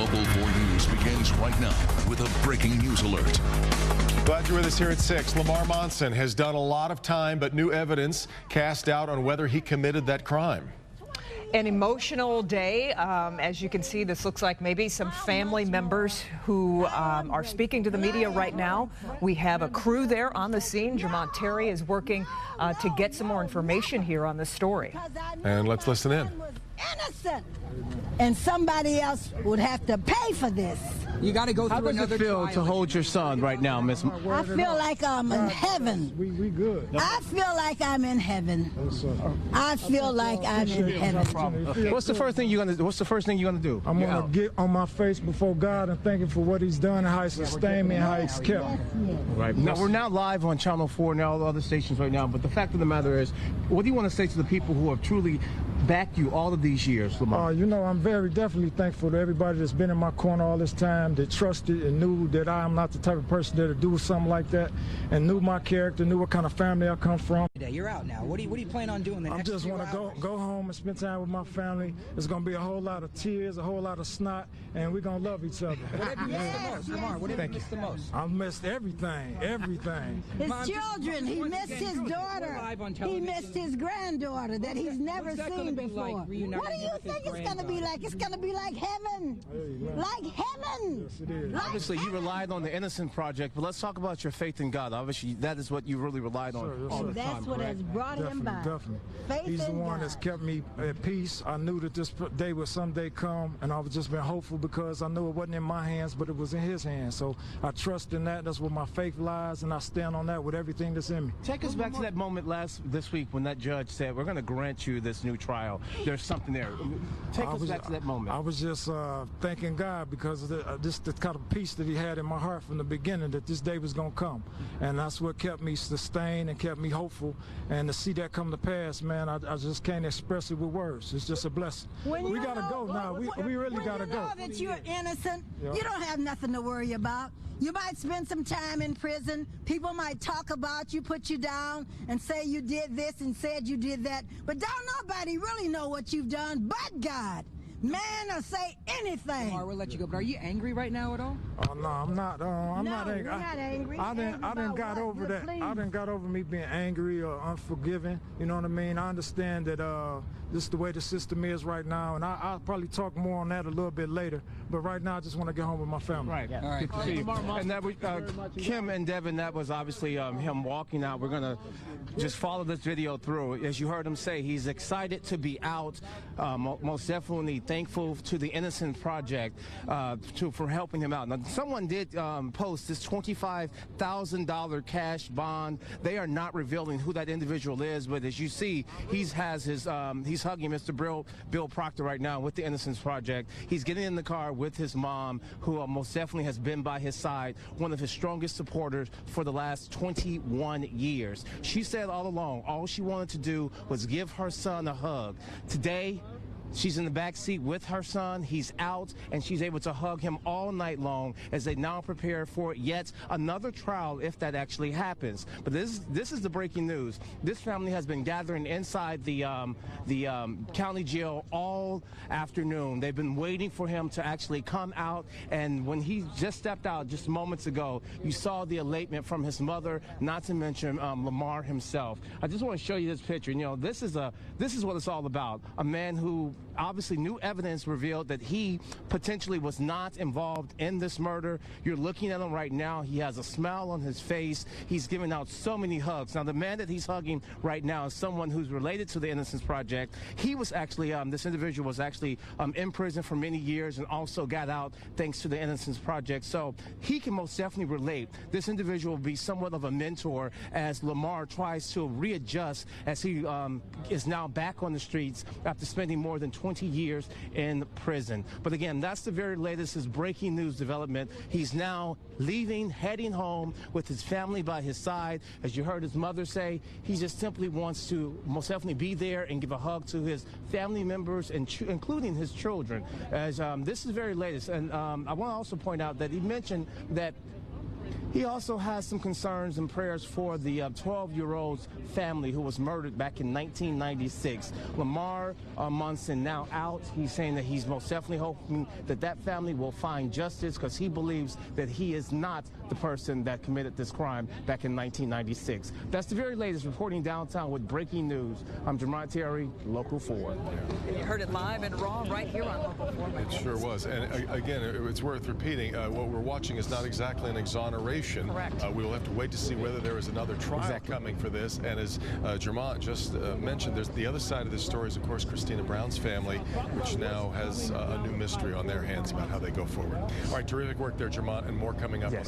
Local 4 News begins right now with a breaking news alert. Glad you're with us here at 6. Lamar Monson has done a lot of time, but new evidence cast out on whether he committed that crime. An emotional day. As you can see, this looks like maybe some family members who are speaking to the media right now. We have a crew there on the scene. Jermont Terry is working to get some more information here on this story. And let's listen in. Innocent, and somebody else would have to pay for this. You got to go through another trial. How does it feel to hold your son right now, Miss? I feel like I'm in heaven. We good. I feel like I'm in heaven. I feel like I'm in heaven. What's the first thing you're gonna do? I'm gonna get on my face before God and thank Him for what He's done and how He sustained me and how He's kept me. Right. Now we're now live on Channel 4 and all the other stations right now. But the fact of the matter is, what do you want to say to the people who have truly backed you all of these years, Lamar? You know, I'm very definitely thankful to everybody that's been in my corner all this time, that trusted and knew that I am not the type of person that'll do something like that, and knew my character, knew what kind of family I come from. You're out now. What do you plan on doing the next 2 hours? I just want to go home and spend time with my family. There's going to be a whole lot of tears, a whole lot of snot, and we're going to love each other. What have you missed the most, Lamar? What have you missed the most? I've missed everything, everything. His children, he missed his daughter, he missed his granddaughter that he's never seen before. What do you think it's going to be like? It's going to be like heaven. Like heaven. Yes, it is. Obviously, you relied on the Innocent Project, but let's talk about your faith in God. Obviously, that is what you really relied on all the time. That's what has brought him by. Definitely. Faith He's the in one God. that's kept me at peace. I knew that this day would someday come, and I've just been hopeful because I knew it wasn't in my hands, but it was in His hands. So I trust in that. That's where my faith lies, and I stand on that with everything that's in me. Take us back to that moment this week when that judge said, we're going to grant you this new trial. There's something there. Take us back to that moment. I was just thanking God because of the kind of peace that He had in my heart from the beginning, that this day was going to come. And that's what kept me sustained and kept me hopeful. And to see that come to pass, man, I just can't express it with words. It's just a blessing. We got to go now. We really got to go. When you know that you're innocent, you don't have nothing to worry about. You might spend some time in prison. People might talk about you, put you down, and say you did this and said you did that. But don't nobody really know what you've done but God. Man will say anything. Lamar, we'll let you go, but are you angry right now at all? No, I'm not. I'm not angry. You're not angry. I didn't got over that. I didn't got over me being angry or unforgiving. You know what I mean? I understand that this is the way the system is right now, and I'll probably talk more on that a little bit later. But right now, I just want to get home with my family. Right. All right. Good to see you. And that was Kim and Devin. That was obviously him walking out. We're gonna just follow this video through. As you heard him say, he's excited to be out. Most definitely thankful to the Innocent Project for helping him out. Now, someone did post this $25,000 cash bond. They are not revealing who that individual is, but as you see, he's hugging Mr. Bill Proctor right now with the Innocence Project. He's getting in the car with his mom, who most definitely has been by his side, one of his strongest supporters for the last 21 years. She said all along, all she wanted to do was give her son a hug. Today, she's in the back seat with her son. He's out, and she's able to hug him all night long as they now prepare for yet another trial if that actually happens. But this is the breaking news. This family has been gathering inside the county jail all afternoon. They've been waiting for him to actually come out, and when he just stepped out just moments ago, you saw the elatement from his mother, not to mention Lamar himself. I just want to show you this picture. You know, this is what it's all about. A man who obviously new evidence revealed that he potentially was not involved in this murder. You're looking at him right now. He has a smile on his face. He's giving out so many hugs. Now, the man that he's hugging right now is someone who's related to the Innocence Project. He was actually, this individual was actually in prison for many years and also got out thanks to the Innocence Project. So he can most definitely relate. This individual will be somewhat of a mentor as Lamar tries to readjust as he is now back on the streets after spending more than 20 years in prison. But again, that's the very latest, is breaking news development. He's now leaving, heading home with his family by his side. As you heard his mother say, he just simply wants to most definitely be there and give a hug to his family members, and including his children. As this is very latest. And I want to also point out that he mentioned that He also has some concerns and prayers for the 12-year-old's family who was murdered back in 1996. Lamar Monson now out. He's saying that he's most definitely hoping that that family will find justice because he believes that he is not the person that committed this crime back in 1996. That's the very latest reporting downtown with breaking news. I'm Jamont Terry, Local 4. You heard it live and raw right here on Local 4. It sure was. And again, it's worth repeating. What we're watching is not exactly an exoneration. Correct. We will have to wait to see whether there is another trial coming for this. And as Jamont just mentioned, there's the other side of this story is, of course, Christina Brown's family, which now has a new mystery on their hands about how they go forward. All right, terrific work there, Jamont, and more coming up on the